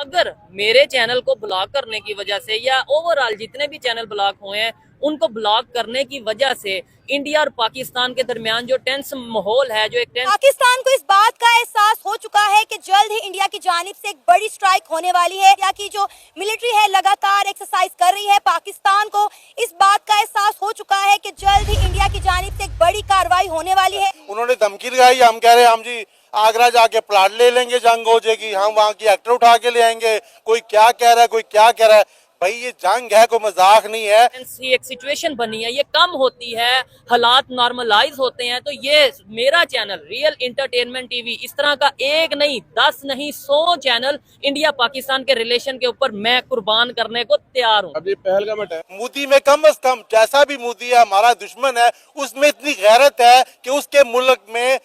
अगर मेरे चैनल को ब्लॉक करने की वजह से या ओवरऑल जितने भी चैनल ब्लॉक हुए हैं उनको ब्लॉक करने की वजह से इंडिया और पाकिस्तान के दरमियान जो टेंस माहौल है, जो एक टेंस, पाकिस्तान को इस बात का एहसास हो चुका है कि जल्द ही इंडिया की जानिब से एक बड़ी स्ट्राइक होने वाली है। इंडिया की जो मिलिट्री है लगातार एक्सरसाइज कर रही है। पाकिस्तान को इस बात का एहसास हो चुका है कि जल्द ही इंडिया की जानिब से एक बड़ी कार्रवाई होने वाली है। उन्होंने धमकी लगाई, हम कह रहे हैं हम जी आगरा जाके प्लाट ले लेंगे, जंग हो जाएगी, हम वहाँ की एक्टर उठा के ले आएंगे। कोई क्या कह रहा है, कोई क्या कह रहा है। भाई ये जंग है, कोई मजाक नहीं है। एक सिचुएशन बनी है, ये कम होती है, हालात नॉर्मलाइज होते हैं, तो ये मेरा चैनल रियल इंटरटेनमेंट टीवी इस तरह का एक नहीं 10 नहीं 100 चैनल इंडिया पाकिस्तान के रिलेशन के ऊपर मैं कुर्बान करने को तैयार हूँ। अब ये पहलगाम अटैक, मोदी में कम अज कम, जैसा भी मोदी है हमारा दुश्मन है, उसमें इतनी गैरत है कि उसके मुल्क में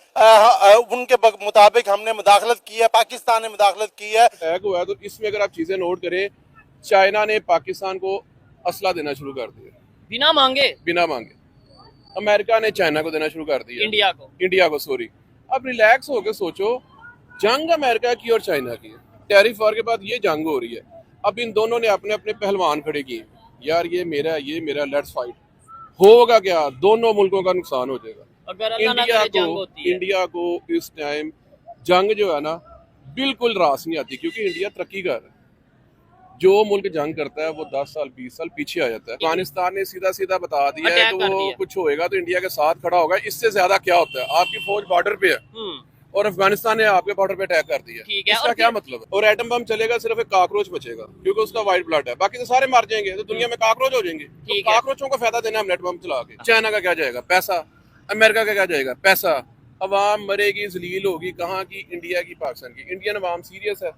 उनके मुताबिक हमने मुदाखलत की है, पाकिस्तान ने मुदाखलत की है। अटैक हुआ है तो इसमें अगर आप चीजें नोट करें, चाइना ने पाकिस्तान को असला देना शुरू कर दिया बिना मांगे। अमेरिका ने चाइना को देना शुरू कर दिया, इंडिया को सॉरी। अब रिलैक्स होकर सोचो, जंग अमेरिका की और चाइना की है, टैरिफ वार के बाद ये जंग हो रही है। अब इन दोनों ने अपने अपने पहलवान खड़े किए, यार ये मेरा लेट्स फाइट। होगा क्या, दोनों मुल्कों का नुकसान हो जाएगा। अगर इंडिया को इस टाइम जंग जो है ना बिल्कुल रास नहीं आती, क्योंकि इंडिया तरक्की कर रहा है। जो मुल्क जंग करता है वो 10 साल 20 साल पीछे आ जाता है। अफगानिस्तान ने सीधा सीधा बता दिया है कि वो कुछ होएगा तो इंडिया के साथ खड़ा होगा। इससे ज्यादा क्या होता है, आपकी फौज बॉर्डर पे है और अफगानिस्तान ने आपके बॉर्डर पे अटैक कर दिया, इसका क्या मतलब है। और एटम बम चलेगा, सिर्फ एक काकरोच बचेगा क्योंकि उसका व्हाइट ब्लड है, बाकी तो सारे मर जाएंगे, तो दुनिया में काकरोच हो जाएंगे। तो काकरोचों को फायदा देना हम नेट बम चला के। चाइना का क्या जाएगा, पैसा। अमेरिका का क्या जाएगा, पैसा। अवाम मरेगी, जलील होगी, कहाँ की, इंडिया की, पाकिस्तान की। इंडियन अवाम सीरियस है,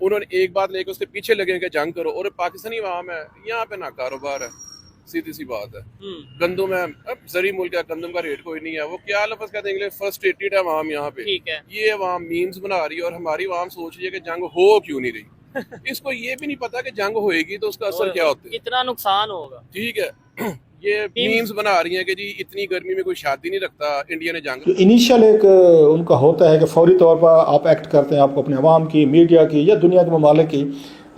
उन्होंने एक बात लेकर उसके पीछे लगे कि जंग करो। और पाकिस्तानी अवाम है, यहाँ पे ना कारोबार है, सीधी सी बात है। गंदम है, अब जरी मुल्क है, गंदम का रेट कोई नहीं है। वो क्या लफ्ज कहते हैं, फ्रस्ट्रेटेड है अवाम यहाँ पे। ये अवाम मीम्स बना रही है और हमारी अवाम सोच रही है कि जंग हो क्यों नहीं रही। इसको ये भी नहीं पता कि जंग होएगी तो उसका असर क्या होता है, कितना नुकसान होगा। ठीक है, ये मीम्स बना रही हैं कि जी इतनी गर्मी में कोई शादी नहीं रखता, इंडिया ने जंग। इनिशियल एक उनका होता है कि फौरी तौर पर आप एक्ट करते हैं, आपको अपने अवाम की, मीडिया की या दुनिया के ममालिक की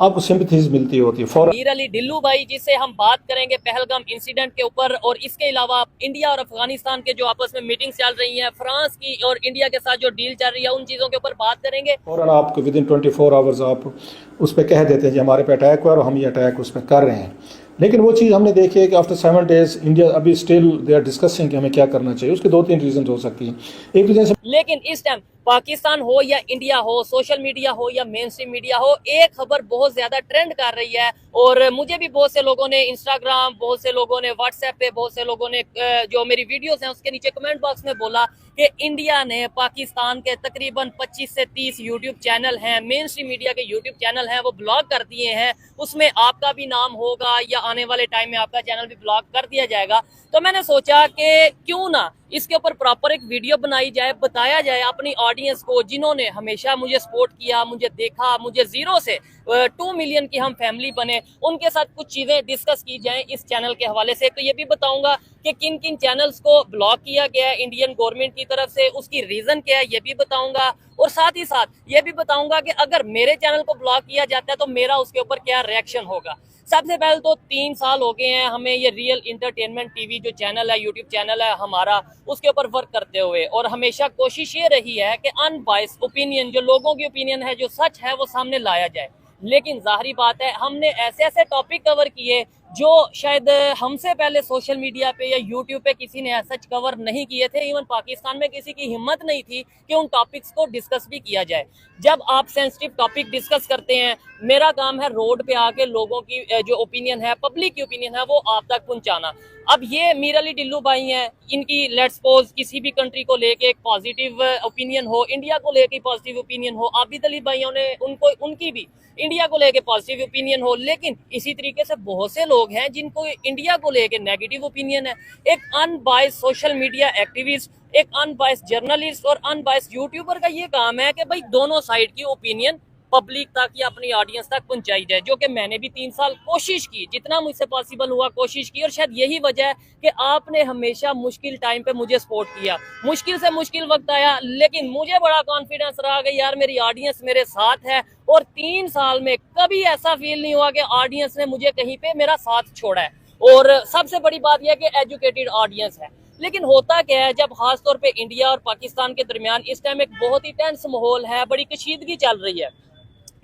आपको सिंपैथीज मिलती होती है। मीर अली डिल्लू भाई जिससे हम बात करेंगे पहलगाम इंसिडेंट के ऊपर, और इसके अलावा इंडिया और अफगानिस्तान के जो आपस में मीटिंग्स चल रही हैं, फ्रांस की और इंडिया के साथ जो डील चल रही है, उन चीज़ों के ऊपर बात करेंगे। और आपको विद इन 24 आवर्स आप उस पर कह देते हैं कि हमारे पे अटैक हुआ और हम ये अटैक उस पर कर रहे हैं। लेकिन वो चीज़ हमने देखी है कि आफ्टर 7 डेज इंडिया अभी स्टिल दे आर डिस्कसिंग कि हमें क्या करना चाहिए। उसके 2-3 रीजन हो सकती हैं। एक रीजन, लेकिन इस टाइम पाकिस्तान हो या इंडिया हो, सोशल मीडिया हो या मेन स्ट्रीम मीडिया हो, एक खबर बहुत ज्यादा ट्रेंड कर रही है। और मुझे भी बहुत से लोगों ने इंस्टाग्राम, बहुत से लोगों ने व्हाट्सएप पे, बहुत से लोगों ने जो मेरी वीडियोस हैं उसके नीचे कमेंट बॉक्स में बोला कि इंडिया ने पाकिस्तान के तकरीबन 25 से 30 यूट्यूब चैनल हैं, मेन स्ट्रीम मीडिया के यूट्यूब चैनल हैं, वो ब्लॉक कर दिए हैं। उसमें आपका भी नाम होगा या आने वाले टाइम में आपका चैनल भी ब्लॉक कर दिया जाएगा। तो मैंने सोचा कि क्यों ना इसके ऊपर प्रॉपर एक वीडियो बनाई जाए, बताया जाए अपनी ऑडियंस को, जिन्होंने हमेशा मुझे सपोर्ट किया, मुझे देखा, मुझे 0 से 2 मिलियन की हम फैमिली बने, उनके साथ कुछ चीज़ें डिस्कस की जाएं इस चैनल के हवाले से। तो ये भी बताऊंगा कि किन किन चैनल्स को ब्लॉक किया गया है इंडियन गवर्नमेंट की तरफ से, उसकी रीज़न क्या है ये भी बताऊंगा। और साथ ही साथ ये भी बताऊंगा कि अगर मेरे चैनल को ब्लॉक किया जाता है तो मेरा उसके ऊपर क्या रिएक्शन होगा। सबसे पहले तो 3 साल हो गए हैं हमें ये रियल इंटरटेनमेंट टीवी जो चैनल है, यूट्यूब चैनल है हमारा, उसके ऊपर वर्क करते हुए, और हमेशा कोशिश ये रही है कि अनबायस ओपिनियन, जो लोगों की ओपिनियन है, जो सच है, वो सामने लाया जाए। लेकिन जाहिर बात है हमने ऐसे ऐसे टॉपिक कवर किए जो शायद हमसे पहले सोशल मीडिया पे या यूट्यूब पे किसी ने ऐसा कवर नहीं किए थे। इवन पाकिस्तान में किसी की हिम्मत नहीं थी कि उन टॉपिक्स को डिस्कस भी किया जाए। जब आप सेंसिटिव टॉपिक डिस्कस करते हैं, मेरा काम है रोड पे आके लोगों की जो ओपिनियन है, पब्लिक की ओपिनियन है, वो आप तक पहुंचाना। अब ये मीर अली डिल्लू भाई हैं, इनकी लेट्स सपोज किसी भी कंट्री को लेके एक पॉजिटिव ओपिनियन हो, इंडिया को लेके पॉजिटिव ओपिनियन हो, आबिद अली भाइयों ने उनकी भी इंडिया को लेके पॉजिटिव ओपिनियन हो। लेकिन इसी तरीके से बहुत से लोग हैं जिनको इंडिया को लेके नेगेटिव ओपिनियन है। एक अनबायस सोशल मीडिया एक्टिविस्ट, एक अनबायस जर्नलिस्ट और अनबायस यूट्यूबर का ये काम है कि भाई दोनों साइड की ओपिनियन पब्लिक तक या अपनी ऑडियंस तक पहुंचाई जाए, जो कि मैंने भी 3 साल कोशिश की, जितना मुझसे पॉसिबल हुआ कोशिश की। और शायद यही वजह है कि आपने हमेशा मुश्किल टाइम पे मुझे सपोर्ट किया। मुश्किल से मुश्किल वक्त आया, लेकिन मुझे बड़ा कॉन्फिडेंस रहा कि यार मेरी ऑडियंस मेरे साथ है। और 3 साल में कभी ऐसा फील नहीं हुआ कि ऑडियंस ने मुझे कहीं पे मेरा साथ छोड़ा है। और सबसे बड़ी बात यह है कि एजुकेटेड ऑडियंस है। लेकिन होता क्या है, जब खास तौर पे इंडिया और पाकिस्तान के दरमियान इस टाइम एक बहुत ही टेंस माहौल है, बड़ी कशीदगी चल रही है,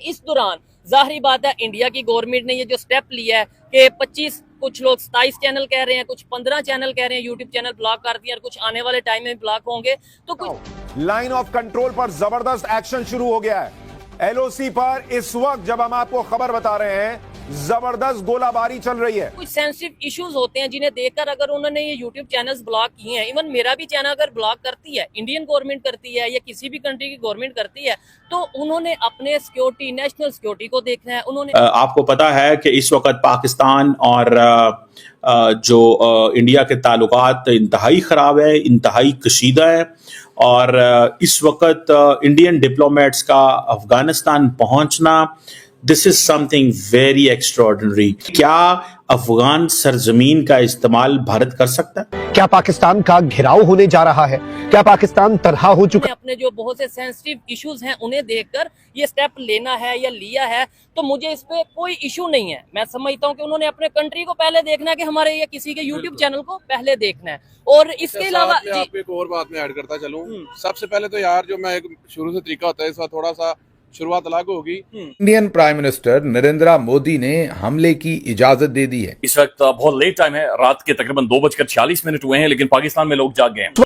इस दौरान जाहिर बात है इंडिया की गवर्नमेंट ने ये जो स्टेप लिया है कि 25, कुछ लोग 27 चैनल कह रहे हैं, कुछ 15 चैनल कह रहे हैं यूट्यूब चैनल ब्लॉक कर दिए और कुछ आने वाले टाइम में ब्लॉक होंगे, तो कुछ लाइन ऑफ कंट्रोल पर जबरदस्त एक्शन शुरू हो गया है। एलओसी पर इस वक्त जब हम आपको खबर बता रहे हैं, जबरदस्त गोलाबारी चल रही है। कुछ सेंसिटिव इश्यूज होते हैं जिन्हें देखकर अगर उन्होंने ये यूट्यूब चैनल्स ब्लॉक किए हैं, इवन मेरा भी चैनल अगर ब्लॉक करती है, इंडियन गवर्नमेंट करती है या किसी भी कंट्री की गवर्नमेंट करती है, तो उन्होंने अपने सिक्योरिटी, नेशनल सिक्योरिटी को देखना है। उन्होंने आपको पता है कि इस वक्त पाकिस्तान और जो इंडिया के ताल्लुकात इंतहाई ख़राब है, इंतहाई कशीदा है। और इस वक्त इंडियन डिप्लोमेट्स का अफगानिस्तान पहुंचना, this is something very extraordinary. क्या अफगान सरजमीन का इस्तेमाल भारत कर सकता है? क्या पाकिस्तान का घेराव होने जा रहा है? क्या पाकिस्तान तनहा हो चुका है? अपने जो बहुत से सेंसिटिव इश्यूज हैं उन्हें देखकर ये स्टेप लेना है या लिया है, तो मुझे इस पे कोई इशू नहीं है। मैं समझता हूँ कि उन्होंने अपने कंट्री को पहले देखना है कि हमारे या किसी के यूट्यूब चैनल को पहले देखना है। और इसके अलावा आपको एक और बात मैं ऐड करता चलूं। सबसे पहले तो यार जो मैं एक शुरू से तरीका होता है, इस बार थोड़ा सा शुरुआत अलग होगी। Indian prime minister Narendra Modi ने हमले की इजाजत दे दी है। इस वक्त बहुत लेट टाइम है, रात के तकरीबन 2:46 हुए हैं, लेकिन पाकिस्तान में लोग जाग गए हैं।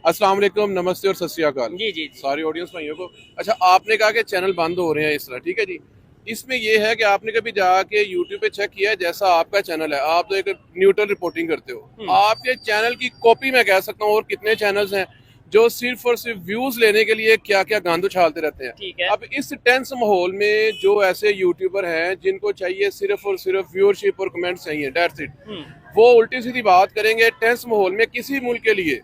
अस्सलाम वालेकुम, नमस्ते और सत श्री अकाल जी सारी ऑडियंस भाइयों को। अच्छा, आपने कहा कि चैनल बंद हो रहे हैं इस तरह, ठीक है जी। इसमें यह है कि आपने कभी जाके यूट्यूब पे चेक किया है, जैसा आपका चैनल है, आप तो एक न्यूट्रल रिपोर्टिंग करते हो, आपके चैनल की कॉपी मैं कह सकता हूँ। और कितने चैनल्स हैं जो सिर्फ और सिर्फ व्यूज लेने के लिए क्या क्या गांद उछालते रहते हैं। ठीक है। अब इस टेंस माहौल में जो ऐसे यूट्यूबर हैं जिनको चाहिए सिर्फ और सिर्फ व्यूअरशिप और कमेंट्स चाहिए, दैट्स इट, वो उल्टी सीधी बात करेंगे टेंस माहौल में किसी मुल्क के लिए,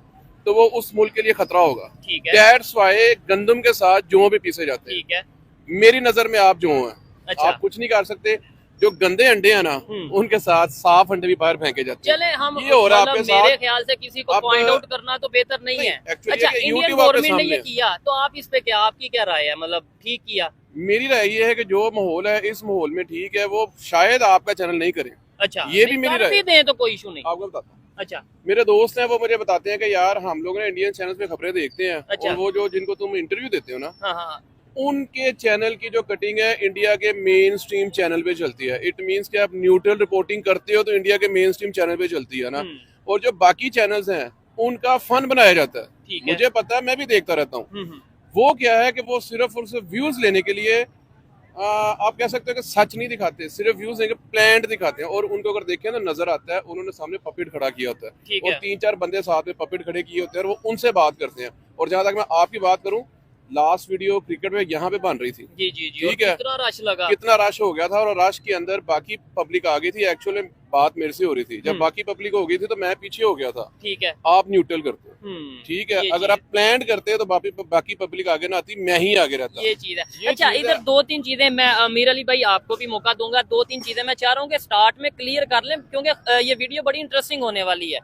तो वो उस मुल्क के लिए खतरा होगा। ठीक है। दैट्स व्हाई गंदम के साथ जौ भी पीसे जाते हैं। ठीक है। मेरी नजर में आप जौ हैं। अच्छा। आप कुछ नहीं कर सकते। जो गंदे अंडे हैं ना, उनके साथ साफ अंडे भी बाहर फेंके जाते हैं। चले हम ये हो रहा है आपके मेरे साथ। ख्याल से किसी को पॉइंट आउट करना तो बेहतर नहीं है। actually अच्छा, ये इंडियन YouTube आपके गवर्नमेंट ने ये सामने किया, तो आप इस पे क्या, आपकी क्या राय है? मतलब ठीक किया? मेरी राय ये है कि जो माहौल है इस माहौल में ठीक है, वो शायद आपका चैनल नहीं करें। अच्छा, ये भी मेरी राय भी दें तो कोई इशू नहीं। आपको बताता हूँ। अच्छा। मेरे दोस्त हैं, वो मुझे बताते हैं कि यार हम लोग ना इंडियन चैनल पे खबरें देखते हैं। अच्छा। और वो जो जिनको तुम इंटरव्यू देते हो ना, हाँ, उनके चैनल की जो कटिंग है इंडिया के मेन स्ट्रीम चैनल पे चलती है। इट मींस कि आप न्यूट्रल रिपोर्टिंग करते हो तो इंडिया के मेन स्ट्रीम चैनल पे चलती है ना। और जो बाकी चैनल्स हैं उनका फन बनाया जाता है। ठीक है। मुझे पता है, मैं भी देखता रहता हूँ। वो क्या है कि वो सिर्फ और सिर्फ व्यूज लेने के लिए आप कह सकते हो कि सच नहीं दिखाते, सिर्फ व्यूज लेके प्लान्ड दिखाते हैं। और उनको अगर देखें तो नजर आता है उन्होंने सामने पपेट खड़ा किया होता है और 3-4 बंदे साथ में पपेट खड़े किए होते हैं और वो उनसे बात करते हैं। और जहां तक मैं आपकी बात करूं, लास्ट वीडियो क्रिकेट में यहाँ पे बन रही थी। जी, ठीक है। कितना रश लगा, कितना रश हो गया था। और रश के अंदर बाकी पब्लिक आ गई थी। एक्चुअली बात मेरे से हो रही थी, जब बाकी पब्लिक हो गई थी तो मैं पीछे हो गया था। ठीक है। आप न्यूट्रल करते हो, ठीक है। अगर आप प्लान करते हो तो बाकी पब्लिक आगे ना आती, मैं ही आगे रहता। ये चीज है। अच्छा, इधर 2-3 चीजें मैं अमीर अली भाई आपको भी मौका दूंगा। 2-3 चीजें मैं चाह रहा हूँ कि स्टार्ट में क्लियर कर लें, क्योंकि ये वीडियो बड़ी इंटरेस्टिंग होने वाली है।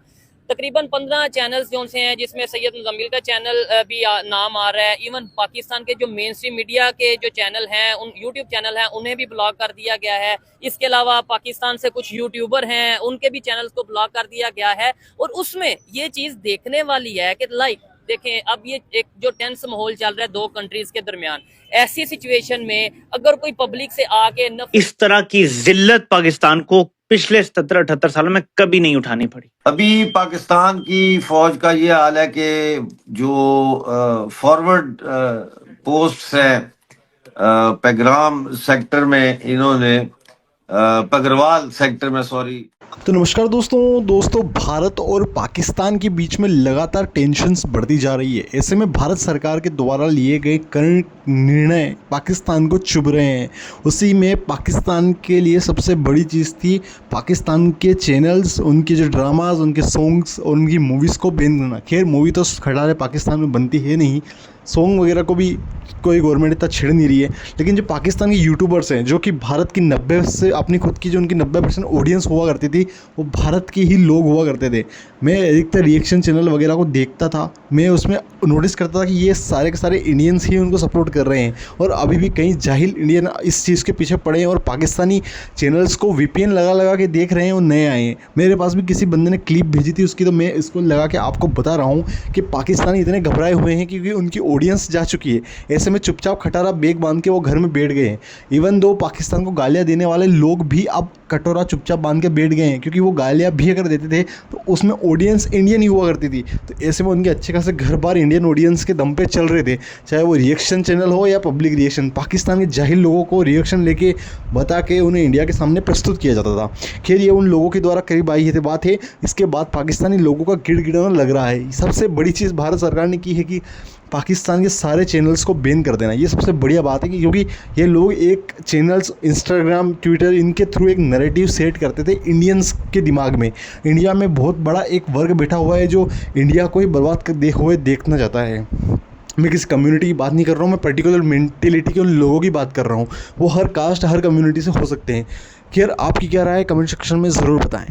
तकरीबन 15 चैनल्स जो से हैं, जिसमें सैयद मुजम्मिल का चैनल भी नाम आ रहा है। इवन पाकिस्तान के जो मेन स्ट्रीम मीडिया के जो चैनल हैं, उन यूट्यूब चैनल हैं, उन्हें भी ब्लॉक कर दिया गया है। इसके अलावा पाकिस्तान से कुछ यूट्यूबर हैं, उनके भी चैनल्स को ब्लॉक कर दिया गया है। और उसमें ये चीज़ देखने वाली है कि लाइक देखें, अब ये एक जो टेंस माहौल चल रहा है 2 कंट्रीज के दरमियान, ऐसी सिचुएशन में अगर कोई पब्लिक से आके इस तरह की जिल्लत पाकिस्तान को पिछले 77-78 सालों में कभी नहीं उठानी पड़ी। अभी पाकिस्तान की फौज का ये हाल है कि जो फॉरवर्ड पोस्ट है पेगराम सेक्टर में, इन्होंने पगरवाल सेक्टर में, सॉरी। तो नमस्कार दोस्तों, भारत और पाकिस्तान के बीच में लगातार टेंशन्स बढ़ती जा रही है। ऐसे में भारत सरकार के द्वारा लिए गए कई निर्णय पाकिस्तान को चुभ रहे हैं। उसी में पाकिस्तान के लिए सबसे बड़ी चीज़ थी पाकिस्तान के चैनल्स, उनके जो ड्रामाज, उनके सॉन्ग्स और उनकी मूवीज़ को बैन करना। खैर, मूवी तो खड़ा है पाकिस्तान में बनती है नहीं, सॉन्ग वगैरह को भी कोई गवर्नमेंट इतना छेड़ नहीं रही है। लेकिन जो पाकिस्तान के यूट्यूबर्स हैं जो कि भारत की 90 से अपनी खुद की जो उनकी 90% ऑडियंस हुआ करती थी वो भारत के ही लोग हुआ करते थे। मैं अधिकतर रिएक्शन चैनल वगैरह को देखता था, मैं उसमें नोटिस करता था कि ये सारे के सारे इंडियंस ही उनको सपोर्ट कर रहे हैं और अभी भी कई जाहिल इंडियन इस चीज़ के पीछे पड़े हैं और पाकिस्तानी चैनल्स को VPN लगा लगा के देख रहे हैं और नए आए हैं। मेरे पास भी किसी बंदे ने क्लिप भेजी थी उसकी, तो मैं इसको लगा के आपको बता रहा हूँ कि पाकिस्तानी इतने घबराए हुए हैं क्योंकि उनकी ऑडियंस जा चुकी है। ऐसे में चुपचाप खटारा बेग बांध के वो घर में बैठ गए हैं। इवन दो पाकिस्तान को गालियाँ देने वाले लोग भी अब कटोरा चुपचाप बांध के बैठ गए हैं क्योंकि वो गालियाँ भी अगर देते थे तो उसमें ऑडियंस इंडियन ही हुआ करती थी। तो ऐसे में उनके अच्छे खासे घर बार इंडियन ऑडियंस के दम पे चल रहे थे, चाहे वो रिएक्शन चैनल हो या पब्लिक रिएक्शन। पाकिस्तान के जाहिल लोगों को रिएक्शन लेके बता के उन्हें इंडिया के सामने प्रस्तुत किया जाता था। खैर ये उन लोगों के द्वारा करीब आई है बात है। इसके बाद पाकिस्तानी लोगों का गिड़गिड़ाना लग रहा है। सबसे बड़ी चीज़ भारत सरकार ने की है कि पाकिस्तान के सारे चैनल्स को बैन कर देना। ये सबसे बढ़िया बात है कि क्योंकि ये लोग एक चैनल्स इंस्टाग्राम ट्विटर इनके थ्रू एक नैरेटिव सेट करते थे इंडियंस के दिमाग में। इंडिया में बहुत बड़ा एक वर्ग बैठा हुआ है जो इंडिया को ही बर्बाद कर हुए देखना चाहता है। मैं किसी कम्युनिटी की बात नहीं कर रहा हूँ, मैं पर्टिकुलर मेंटेलिटी के उन लोगों की बात कर रहा हूँ। वो हर कास्ट हर कम्युनिटी से हो सकते हैं। खैर आपकी क्या राय है कमेंट सेक्शन में ज़रूर बताएं।